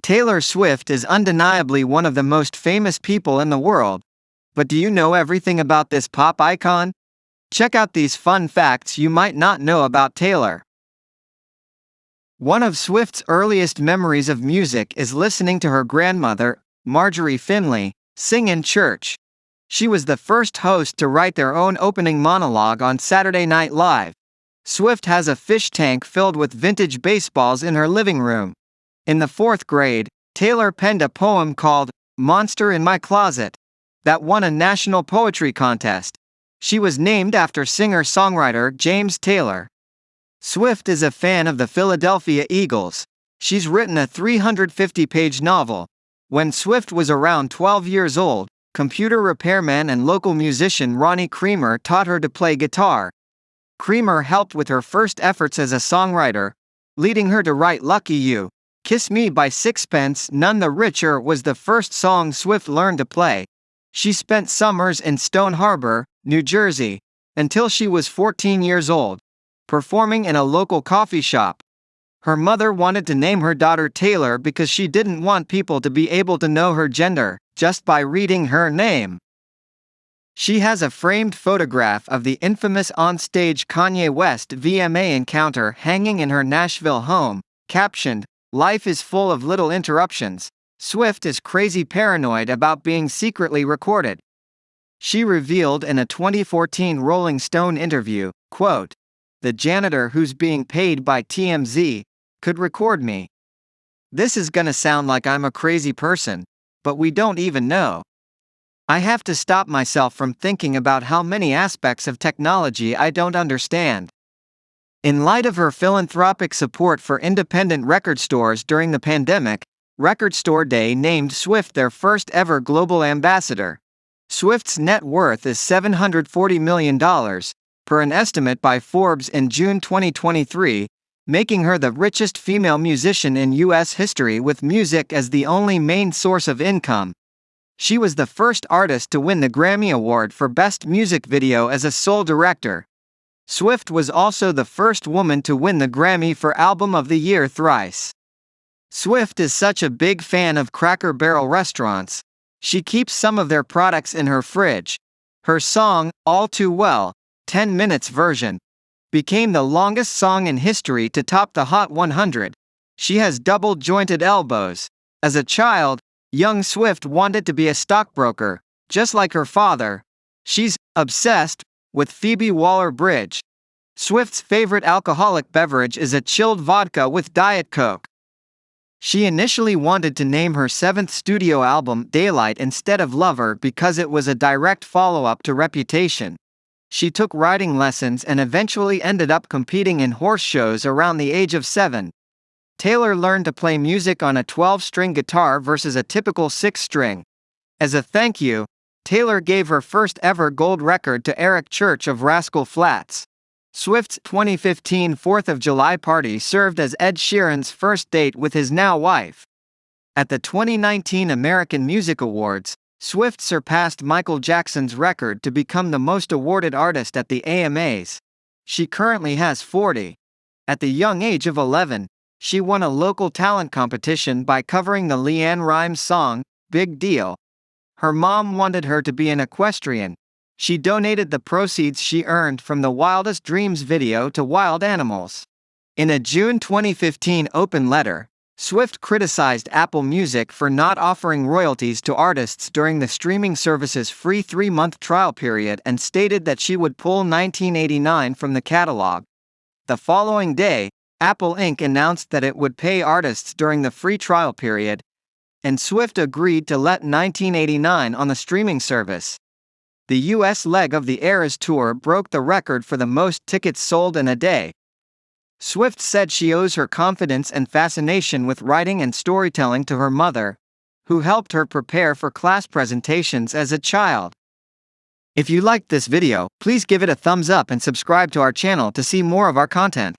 Taylor Swift is undeniably one of the most famous people in the world. But do you know everything about this pop icon? Check out these fun facts you might not know about Taylor. One of Swift's earliest memories of music is listening to her grandmother, Marjorie Finley, sing in church. She was the first host to write their own opening monologue on Saturday Night Live. Swift has a fish tank filled with vintage baseballs in her living room. In the 4th grade, Taylor penned a poem called "Monster in My Closet" that won a national poetry contest. She was named after singer-songwriter James Taylor. Swift is a fan of the Philadelphia Eagles. She's written a 350-page novel. When Swift was around 12 years old, computer repairman and local musician Ronnie Creamer taught her to play guitar. Creamer helped with her first efforts as a songwriter, leading her to write "Lucky You." "Kiss Me" by Sixpence None the Richer was the first song Swift learned to play. She spent summers in Stone Harbor, New Jersey, until she was 14 years old, performing in a local coffee shop. Her mother wanted to name her daughter Taylor because she didn't want people to be able to know her gender just by reading her name. She has a framed photograph of the infamous on-stage Kanye West VMA encounter hanging in her Nashville home, captioned, "Life is full of little interruptions. Swift is crazy paranoid about being secretly recorded." She revealed in a 2014 Rolling Stone interview, quote, "The janitor who's being paid by TMZ could record me. This is gonna sound like I'm a crazy person, but we don't even know. I have to stop myself from thinking about how many aspects of technology I don't understand." In light of her philanthropic support for independent record stores during the pandemic, Record Store Day named Swift their first ever global ambassador. Swift's net worth is $740 million, per an estimate by Forbes in June 2023, making her the richest female musician in U.S. history with music as the only main source of income. She was the first artist to win the Grammy Award for Best Music Video as a sole director. Swift was also the first woman to win the Grammy for Album of the Year thrice. Swift is such a big fan of Cracker Barrel restaurants. She keeps some of their products in her fridge. Her song, "All Too Well," 10 minutes version, became the longest song in history to top the Hot 100. She has double-jointed elbows. As a child, young Swift wanted to be a stockbroker, just like her father. She's obsessed with Phoebe Waller-Bridge. Swift's favorite alcoholic beverage is a chilled vodka with Diet Coke. She initially wanted to name her 7th studio album Daylight instead of Lover because it was a direct follow-up to Reputation. She took writing lessons and eventually ended up competing in horse shows around the age of 7. Taylor learned to play music on a 12-string guitar versus a typical 6-string. As a thank you, Taylor gave her first ever gold record to Eric Church of Rascal Flatts. Swift's 2015 4th of July party served as Ed Sheeran's first date with his now wife. At the 2019 American Music Awards, Swift surpassed Michael Jackson's record to become the most awarded artist at the AMAs. She currently has 40. At the young age of 11, she won a local talent competition by covering the LeAnn Rimes song, "Big Deal." Her mom wanted her to be an equestrian. She donated the proceeds she earned from the Wildest Dreams video to Wild Animals. In a June 2015 open letter, Swift criticized Apple Music for not offering royalties to artists during the streaming service's free 3-month trial period and stated that she would pull 1989 from the catalog. The following day, Apple Inc. announced that it would pay artists during the free trial period, and Swift agreed to let 1989 on the streaming service. The U.S. leg of the Eras Tour broke the record for the most tickets sold in a day. Swift said she owes her confidence and fascination with writing and storytelling to her mother, who helped her prepare for class presentations as a child. If you liked this video, please give it a thumbs up and subscribe to our channel to see more of our content.